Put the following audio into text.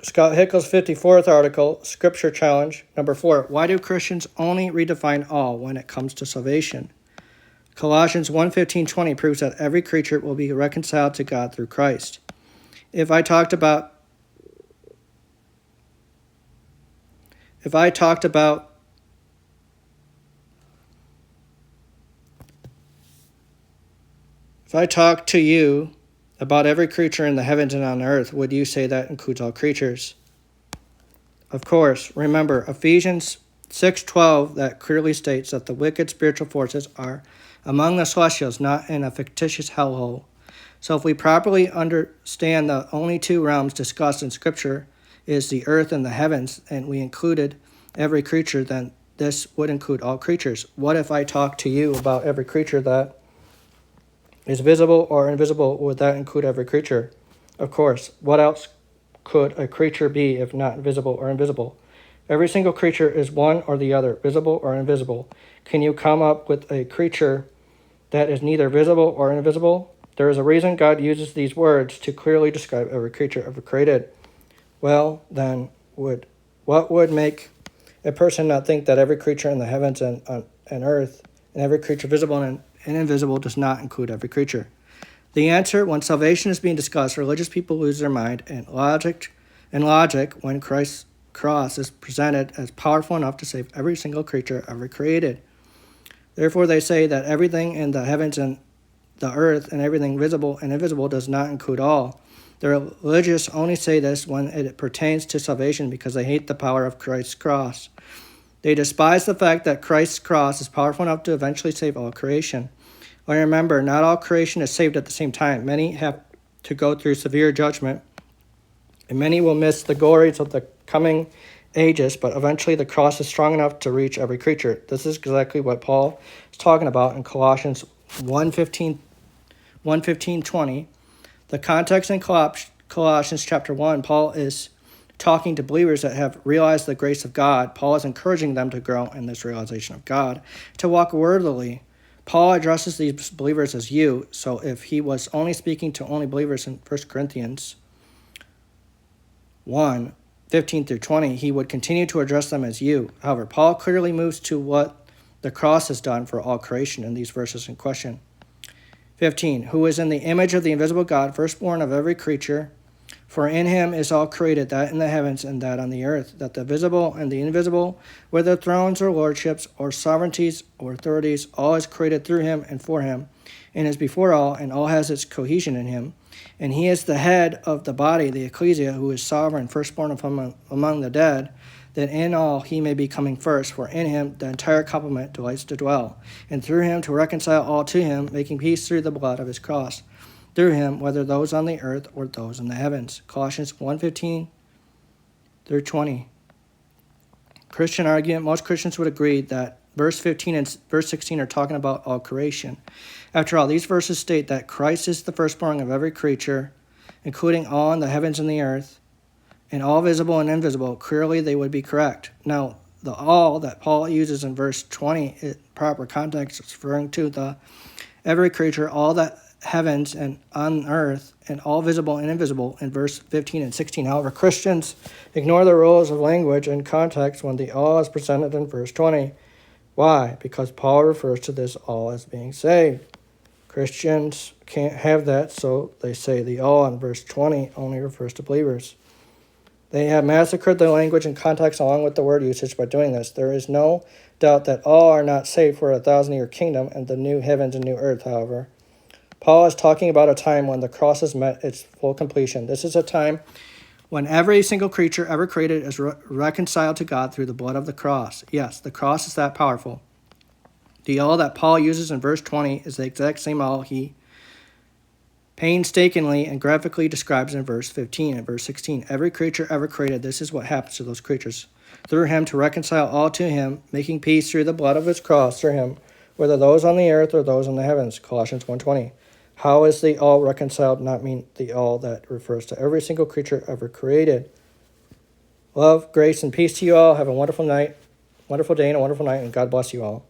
Scott Hicko's 54th article, Scripture Challenge. Number 4, why do Christians only redefine all when it comes to salvation? Colossians 1:15-20 proves that every creature will be reconciled to God through Christ. If I talked about to you about every creature in the heavens and on earth, would you say that includes all creatures? Of course. Remember Ephesians 6:12 that clearly states that the wicked spiritual forces are among the celestials, not in a fictitious hellhole. So if we properly understand the only two realms discussed in Scripture is the earth and the heavens, and we included every creature, then this would include all creatures. What if I talk to you about every creature that is visible or invisible? Would that include every creature? Of course. What else could a creature be if not visible or invisible? Every single creature is one or the other, visible or invisible. Can you come up with a creature that is neither visible or invisible? There is a reason God uses these words to clearly describe every creature ever created. Well, then, what would make a person not think that every creature in the heavens and earth, and every creature visible and invisible, does not include every creature? The answer: when salvation is being discussed, religious people lose their mind and logic when Christ's cross is presented as powerful enough to save every single creature ever created. Therefore, they say that everything in the heavens and the earth and everything visible and invisible does not include all. The religious only say this when it pertains to salvation because they hate the power of Christ's cross. They despise the fact that Christ's cross is powerful enough to eventually save all creation. But remember, not all creation is saved at the same time. Many have to go through severe judgment, and many will miss the glories of the coming ages, but eventually the cross is strong enough to reach every creature. This is exactly what Paul is talking about in Colossians 1:15-20. The context in Colossians chapter 1, Paul is talking to believers that have realized the grace of God. Paul is encouraging them to grow in this realization of God, to walk worthily. Paul addresses these believers as you, so if he was only speaking to only believers in 1 Corinthians 1:15-20, he would continue to address them as you. However, Paul clearly moves to what the cross has done for all creation in these verses in question. 15, who is in the image of the invisible God, firstborn of every creature, for in him is all created, that in the heavens and that on the earth, that the visible and the invisible, whether thrones or lordships or sovereignties or authorities, all is created through him and for him, and is before all, and all has its cohesion in him. And he is the head of the body, the ecclesia, who is sovereign, firstborn among the dead, that in all he may be coming first, for in him the entire complement delights to dwell, and through him to reconcile all to him, making peace through the blood of his cross. Through him, whether those on the earth or those in the heavens. Colossians 1:15-20. Christian argument: most Christians would agree that verse 15 and verse 16 are talking about all creation. After all, these verses state that Christ is the firstborn of every creature, including all in the heavens and the earth, and all visible and invisible. Clearly, they would be correct. Now, the all that Paul uses in verse 20 in proper context is referring to the every creature, all the heavens and on earth, and all visible and invisible in verse 15 and 16. However, Christians ignore the rules of language and context when the all is presented in verse 20. Why? Because Paul refers to this all as being saved. Christians can't have that, so they say the all in verse 20 only refers to believers. They have massacred the language and context along with the word usage by doing this. There is no doubt that all are not saved for a 1,000-year kingdom and the new heavens and new earth, however. Paul is talking about a time when the cross has met its full completion. This is a time when every single creature ever created is reconciled to God through the blood of the cross. Yes, the cross is that powerful. The all that Paul uses in verse 20 is the exact same all he painstakingly and graphically describes in verse 15 and verse 16. Every creature ever created, this is what happens to those creatures. Through him to reconcile all to him, making peace through the blood of his cross through him, whether those on the earth or those in the heavens. Colossians 1:20. How is the all reconciled not mean the all that refers to every single creature ever created? Love, grace, and peace to you all. Have a wonderful night, wonderful day, and a wonderful night, and God bless you all.